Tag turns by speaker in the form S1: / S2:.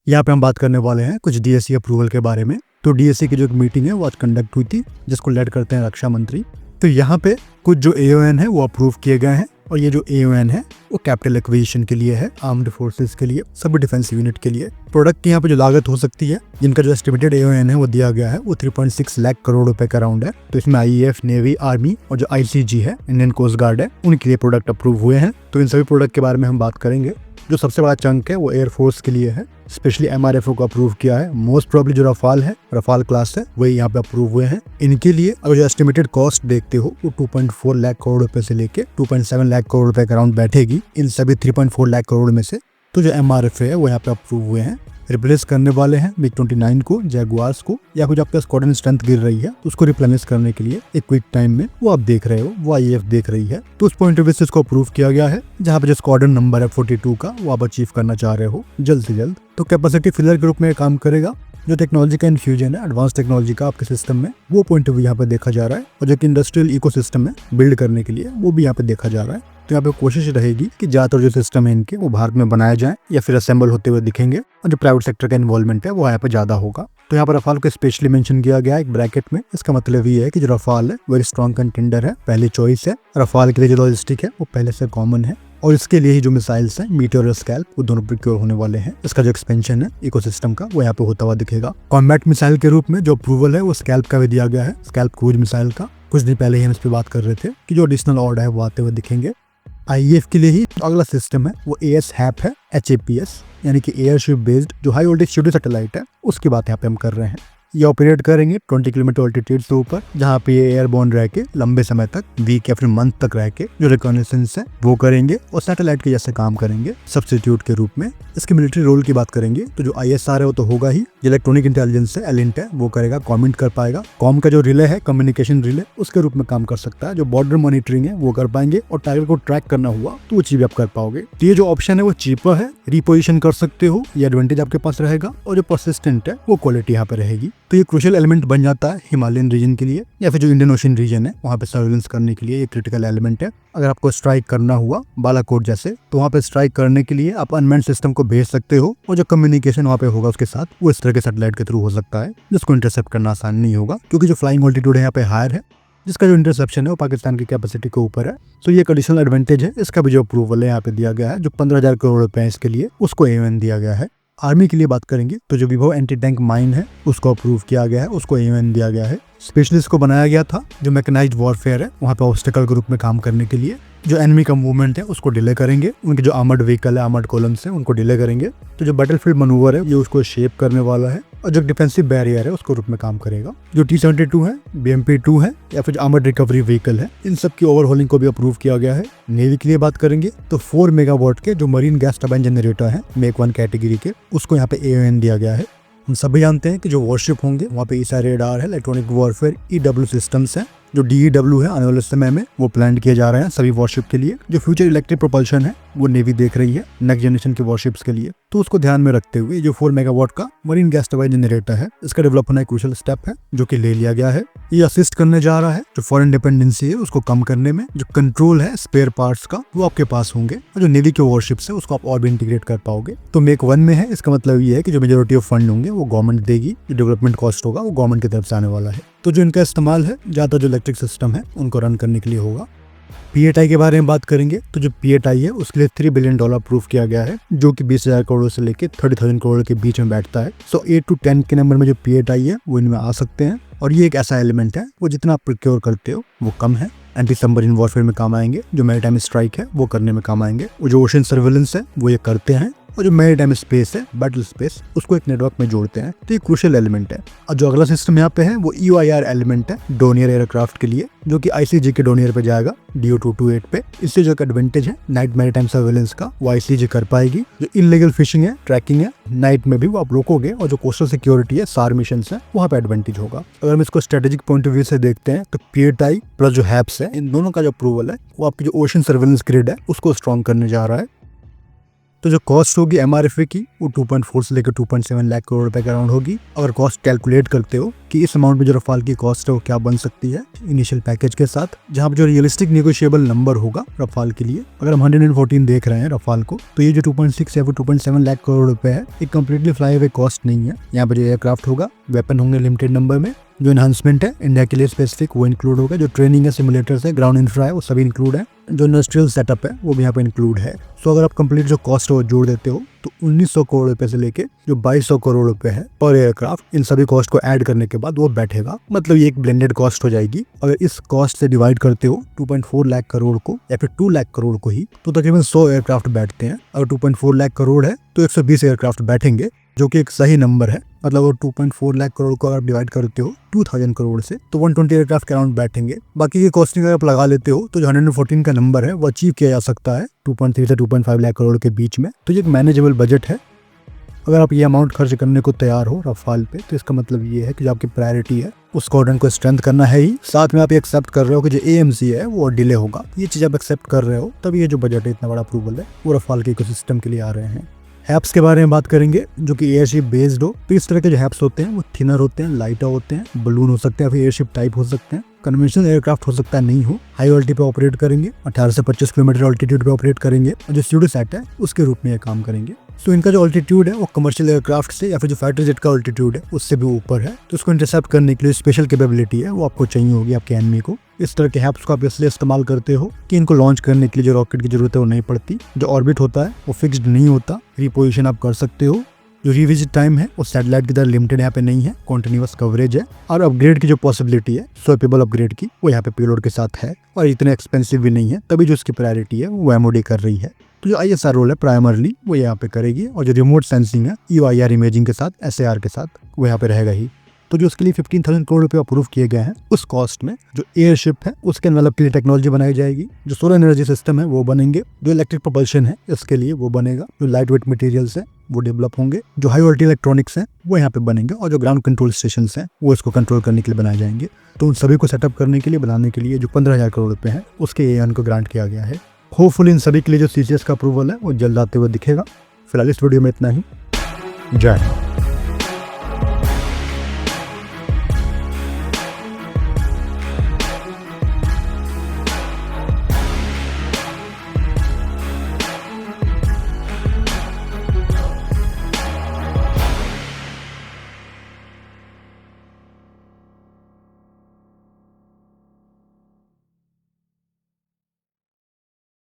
S1: यहाँ पे हम बात करने वाले हैं कुछ डीएससी अप्रूवल के बारे में। तो डीएससी की जो एक मीटिंग है वो आज कंडक्ट हुई थी, जिसको लेड करते हैं रक्षा मंत्री। तो यहाँ पे कुछ जो एओएन है वो अप्रूव किए गए हैं, और ये जो एओएन है वो कैपिटल एक्विजिशन के लिए है, आर्म्ड फोर्सेस के लिए, सभी डिफेंस यूनिट के लिए। प्रोडक्ट की यहाँ पे जो लागत हो सकती है, जिनका जो एस्टिमेटेड एओएन है वो दिया गया है, वो 3.6 लाख करोड़ रुपए का अराउंड है। तो इसमें आईएएफ, नेवी, आर्मी और जो आईसीजी है, इंडियन कोस्ट गार्ड है, उनके लिए प्रोडक्ट अप्रूव हुए हैं। तो इन सभी प्रोडक्ट के बारे में हम बात करेंगे। जो सबसे बड़ा चंक है वो एयरफोर्स के लिए है, स्पेशली एमआरएफओ को अप्रूव किया है। मोस्ट प्रोबेबली जो रफाल है, रफाल क्लास है, वही यहाँ पे अप्रूव हुए हैं। इनके लिए अगर जो एस्टिमेटेड कॉस्ट देखते हो वो 2.4 लाख करोड़ रुपए से लेके 2.7 लाख करोड़ रुपए के अराउंड बैठेगी इन सभी 3.4 लाख करोड़ में से। तो जो एमआरएफए है वो यहाँ पे अप्रूव हुए हैं। रिप्लेस करने वाले हैं MiG-29 को, जैगुआर्स को, या कुछ आपका स्क्वाड्रन स्ट्रेंथ गिर रही है तो उसको रिप्लेनिश करने के लिए एक क्विक टाइम में वो आप देख रहे हो, वो आईएएफ देख रही है। तो उस पॉइंट ऑफ व्यू से इसको अप्रूव किया गया है, जहाँ पे जो स्क्वाड्रन नंबर है 42 का वो आप अचीव करना चाह रहे हो जल्द से जल्द। तो कैपेसिटी फिलर के रूप में काम करेगा। जो टेक्नोलॉजी का इन्फ्यूजन है, एडवांस टेक्नोलॉजी का आपके सिस्टम में, वो पॉइंट ऑफ व्यू यहाँ पे देखा जा रहा है। और जो कि इंडस्ट्रियल इकोसिस्टम है बिल्ड करने के लिए, वो भी यहाँ पे देखा जा रहा है। तो यहाँ पे कोशिश रहेगी कि ज्यादातर जो सिस्टम है इनके वो भारत में बनाए जाएं या फिर असेंबल होते हुए दिखेंगे, और जो प्राइवेट सेक्टर का इन्वॉल्वमेंट है वो यहाँ पे ज्यादा होगा। तो यहाँ पर रफाल को स्पेशली मेंशन किया गया है एक ब्रैकेट में। इसका मतलब ये है कि जो रफाल है वेरी स्ट्रॉन्ग कंटेंडर है, पहली चॉइस है। रफाल के लिए जो लॉजिस्टिक है वो पहले से कॉमन है, और इसके लिए ही जो मिसाइल्स हैं, मीटियोर और स्कैल्प, वो दोनों प्रोक्योर होने वाले हैं। इसका जो एक्सपेंशन है इकोसिस्टम का वो यहाँ पे होता हुआ दिखेगा। कॉम्बैट मिसाइल के रूप में जो अप्रूवल है वो स्कैल्प का भी दिया गया है, स्कैल्प क्रूज मिसाइल का। कुछ दिन पहले ही हम इस पे बात कर रहे थे कि जो एडिशनल ऑर्डर है वो आते हुए दिखेंगे। आईएएफ के लिए ही अगला सिस्टम है वो ASHAP है, HAPS, यानी कि एयरशिप बेस्ड जो हाई वोल्टेज शूटिंग सैटेलाइट है, उसकी बात यहाँ पे हम कर रहे हैं। ये ऑपरेट करेंगे 20 किलोमीटर ऑल्टीट्यूड से ऊपर, जहाँ पे ये एयरबोर्न रह के लंबे समय तक, वीक या फिर मंथ तक रह के जो रिकॉनेसेंस है वो करेंगे, और सैटेलाइट के जैसे काम करेंगे सब्स्टिट्यूट के रूप में। इसके मिलिट्री रोल की बात करेंगे तो जो ISR है वो तो होगा ही। इलेक्ट्रॉनिक इंटेलिजेंस है, एलिंट है, वो करेगा, कमेंट कर पाएगा। कॉम का जो रिले है, कम्युनिकेशन रिले, उसके रूप में काम कर सकता है। जो बॉर्डर मॉनिटरिंग है वो कर पाएंगे, और टारगेट को ट्रैक करना हुआ तो वो चीज आप कर पाओगे। तो ये जो ऑप्शन है वो चीपर है, रिपोजिशन कर सकते हो, ये एडवांटेज आपके पास रहेगा। और जो परसिस्टेंट है वो क्वालिटी यहाँ पे रहेगी। तो ये क्रूशियल एलिमेंट बन जाता है हिमालयन रीजन के लिए, या फिर जो इंडियन ओशन रीजन है वहाँ पे सर्वेलेंस करने के लिए ये क्रिटिकल एलिमेंट है। अगर आपको स्ट्राइक करना हुआ बालाकोट जैसे, तो वहाँ पे स्ट्राइक करने के लिए आप अनमैन्ड सिस्टम को भेज सकते हो, और जो कम्युनिकेशन वहाँ पे होगा उसके साथ वो इस तरह के सैटेलाइट के थ्रू हो सकता है, जिसको इंटरसेप्ट करना आसान नहीं होगा, क्योंकि जो फ्लाइंग ऑल्टीट्यूड है यहाँ पे हायर है, जिसका जो इंटरसेप्शन है वो पाकिस्तान की कैपेसिटी के ऊपर है। तो ये एक एडिशनल एडवांटेज है। इसका भी जो अप्रूवल है यहाँ पे दिया गया है, जो 15,000 करोड़ रुपए है इसके लिए, उसको एओएन दिया गया है। आर्मी के लिए बात करेंगे तो जो विभव एंटी टैंक माइन है उसको अप्रूव किया गया है, उसको एओएन दिया गया है। स्पेशलिस्ट को बनाया गया था, जो मैकेनाइज्ड वॉरफेयर है वहाँ पे ऑब्स्टेकल के रूप में काम करने के लिए। जो एनिमी का मूवमेंट है उसको डिले करेंगे, उनके जो आर्मर्ड व्हीकल है, आर्मर्ड कॉलम्स है, उनको डिले करेंगे। तो जो बैटलफील्ड मनूवर है ये उसको शेप करने वाला है, और जो डिफेंसिव बैरियर है उसको रूप में काम करेगा। जो T-72 है, BMP-2 है, या फिर आर्मर्ड रिकवरी व्हीकल है, इन सब की ओवरहोलिंग को भी अप्रूव किया गया है। नेवी के लिए बात करेंगे तो 4 मेगावाट के जो मरीन गैस टरबाइन जनरेटर है मेक 1 कैटेगरी के, उसको यहाँ पे एओएन दिया गया है। हम सभी जानते हैं कि जो वॉरशिप होंगे वहाँ पे ईसा रेडार है, इलेक्ट्रॉनिक वॉरफेयर EW सिस्टम्स है। जो DEW है आने वाले समय में वो प्लान किए जा रहे हैं सभी वॉरशिप के लिए। जो फ्यूचर इलेक्ट्रिक प्रोपल्शन है वो नेवी देख रही है नेक्स्ट जनरेशन के वॉरशिप्स के लिए। तो उसको ध्यान में रखते हुए जो 4 मेगावाट का मरीन गैस टरबाइन जनरेटर है, इसका डेवलप होना एक क्रूशियल स्टेप है जो कि ले लिया गया है। ये असिस्ट करने जा रहा है जो फॉरेन डिपेंडेंसी है उसको कम करने में। जो कंट्रोल है स्पेयर पार्ट्स का वो आपके पास होंगे, और जो नेवी के वॉरशिप्स है उसको आप और भी इंटीग्रेट कर पाओगे। तो मेक 1 में है, इसका मतलब ये है कि जो मेजोरिटी ऑफ फंड होंगे वो गवर्नमेंट देगी, जो डेवलपमेंट कॉस्ट होगा वो गवर्नमेंट की तरफ से आने वाला है। तो जो इनका इस्तेमाल है ज्यादा जो इलेक्ट्रिक सिस्टम है उनको रन करने के लिए होगा। PATI के बारे में बात करेंगे तो जो PATI है उसके लिए $3 बिलियन अप्रूव किया गया है, जो कि 20,000 करोड़ से लेके 30,000 करोड़ के बीच में बैठता है। सो 8 to 10 के नंबर में जो PATI है वो इनमें आ सकते हैं, और ये एक ऐसा एलिमेंट है वो जितना आप प्रोक्योर करते हो वो कम है। एंटी सबमरीन वॉरफेयर में काम आएंगे, जो मैरीटाइम स्ट्राइक है वो करने में काम आएंगे, और जो ओशन सर्वेलेंस है वो ये करते हैं, और जो मैरीटाइम स्पेस है, बैटल स्पेस, उसको एक नेटवर्क में जोड़ते हैं। तो ये क्रूशियल एलिमेंट है। और जो अगला सिस्टम यहाँ पे है वो EOIR एलिमेंट है डोनियर एयरक्राफ्ट के लिए, जो कि ICG के डोनियर पे जाएगा DO-228 पे। इससे जो एडवांटेज है नाइट मैरीटाइम सर्वेलेंस का वो ICG कर पाएगी। जो इनलीगल फिशिंग है, ट्रैकिंग है, नाइट में भी वो आप रोकोगे, और जो कोस्टल सिक्योरिटी है, SAR मिशन है, वहाँ पे एडवांटेज होगा। अगर हम इसको स्ट्रेटेजिक पॉइंट ऑफ व्यू से देखते हैं तो PATI प्लस जो HAPS है, इन दोनों का जो अप्रूवल है वो आपकी जो ओशन सर्वेलेंस ग्रिड है उसको स्ट्रॉन्ग करने जा रहा है। तो जो कॉस्ट होगी MRFA की वो 2.4 से लेकर 2.7 लाख करोड़ रुपए के अराउंड होगी। अगर कॉस्ट कैलकुलेट करते हो कि इस अमाउंट में जो रफाल की कॉस्ट है वो क्या बन सकती है इनिशियल पैकेज के साथ, जहाँ पे जो रियलिस्टिक नेगोशिएबल नंबर होगा रफाल के लिए, अगर हम 114 देख रहे हैं रफाल को, तो ये जो 2.6 या 2.7 लाख करोड़ रुपए है ये कम्प्लीटली फ्लाई अवे कॉस्ट नहीं है। यहाँ पे जो एयरक्राफ्ट होगा, वेपन होंगे लिमिटेड नंबर में, जो एनहांसमेंट है इंडिया के लिए स्पेसिफिक वो इंक्लूड होगा, जो ट्रेनिंग है, सिमुलेटर्स है, ग्राउंड इंफ्रा है, वो सभी इंक्लूड है, जो इंडस्ट्रियल सेटअप है वो भी यहाँ पे इंक्लूड है। सो अगर आप कंप्लीट जो कॉस्ट है वो जोड़ देते हो तो 1900 करोड़ रुपए से लेके जो 2200 करोड़ रुपए है पर एयरक्राफ्ट, इन सभी कॉस्ट को ऐड करने के बाद वो बैठेगा। मतलब ये एक ब्लेंडेड कॉस्ट हो जाएगी। अगर इस कॉस्ट से डिवाइड करते हो 2.4 लाख करोड़ को या फिर 2 लाख करोड़ को ही, तो तकरीबन 100 एयरक्राफ्ट बैठते हैं। अगर 2.4 लाख करोड़ है तो 120 एयरक्राफ्ट बैठेंगे, जो कि एक सही नंबर है। मतलब अगर 2.4 लाख करोड़ को अगर डिवाइड करते हो 2000 करोड़ से तो 120 एयरक्राफ्ट के अराउंड बैठेंगे। बाकी की कॉस्टिंग अगर आप लगा लेते हो तो जो 114 का नंबर है वो अचीव किया जा सकता है 2.3 से 2.5 लाख करोड़ के बीच में। तो ये एक मैनेजेबल बजट है। अगर आप ये अमाउंट खर्च करने को तैयार हो रफाल पे, तो इसका मतलब ये है कि जो आपकी प्रायोरिटी है उस स्क्वाड्रन को स्ट्रेंथ करना है ही, साथ में आप ये एक्सेप्ट कर रहे हो कि जो AMC है वो डिले होगा। ये चीज़ आप एक्सेप्ट कर रहे हो, तब ये जो बजट है इतना बड़ा अप्रूवल है वो रफाल के इकोसिस्टम के लिए आ रहे हैं। हैप्स के बारे में बात करेंगे, जो कि एयरशिप बेस्ड हो। तो इस तरह के जो हैप्स होते हैं वो थिनर होते हैं, लाइटर होते हैं, बलून हो सकते हैं, फिर एयरशिप टाइप हो सकते हैं, कन्वेंशनल एयरक्राफ्ट हो सकता है नहीं हो। हाई ऑल्टी पे ऑपरेट करेंगे, 18 से 25 किलोमीटर ऑल्टीट्यूड पे ऑपरेट करेंगे, और जो स्यूडोसैट है उसके रूप में ये काम करेंगे। तो इनका जो ऑल्टीट्यूड है वो कमर्शियल एयरक्राफ्ट से या फिर जो फाइटर जेट का ऑल्टीट्यूड है उससे भी ऊपर है। तो उसको इंटरसेप्ट करने के लिए स्पेशल कैपेबिलिटी है वो आपको चाहिए होगी आपके एनिमी को। इस तरह के हैप्स को आप इसलिए इस्तेमाल करते हो कि इनको लॉन्च करने के लिए जो रॉकेट की जरूरत है वो नहीं पड़ती। जो ऑर्बिट होता है वो फिक्स्ड नहीं होता, रिपोजिशन आप कर सकते हो। जो रिविजिट टाइम है वो सैटेलाइट की तरह लिमिटेड यहाँ पे नहीं है, कॉन्टिन्यूअस कवरेज है। और अपग्रेड की जो पॉसिबिलिटी है, स्वैपेबल अपग्रेड की, वो यहाँ पे पेलोड के साथ है और इतने एक्सपेंसिव भी नहीं है। तभी जो इसकी प्रायोरिटी है वो MOD कर रही है। तो जो ISR रोल है प्राइमरली वो यहाँ पे करेगी, और जो रिमोट सेंसिंग है EOIR इमेजिंग के साथ, SAR के साथ, वो यहाँ पे रहेगा ही। तो जो उसके लिए 15,000 करोड़ रुपए अप्रूव किए गए हैं, उस कॉस्ट में जो एयरशिप है उसके डेवलप के लिए टेक्नोलॉजी बनाई जाएगी। जो सोलर एनर्जी सिस्टम है वो बनेंगे, जो इलेक्ट्रिक प्रोपल्शन है इसके लिए वो बनेगा, जो लाइट वेट मटेरियल्स है वो डेवलप होंगे, जो हाई वोल्टेज इलेक्ट्रॉनिक्स हैं वो यहाँ पे बनेंगे, और जो ग्राउंड कंट्रोल स्टेशन हैं वो इसको कंट्रोल करने के लिए बनाए जाएंगे। तो उन सभी को सेटअप करने के लिए, बनाने के लिए जो 15,000 करोड़ रुपए है उसके AAON को ग्रांट किया गया है। होपफुली इन सभी के लिए जो CCS का अप्रूवल है वो जल्द आते हुए दिखेगा। फिलहाल इस वीडियो में इतना ही। जय हिंद।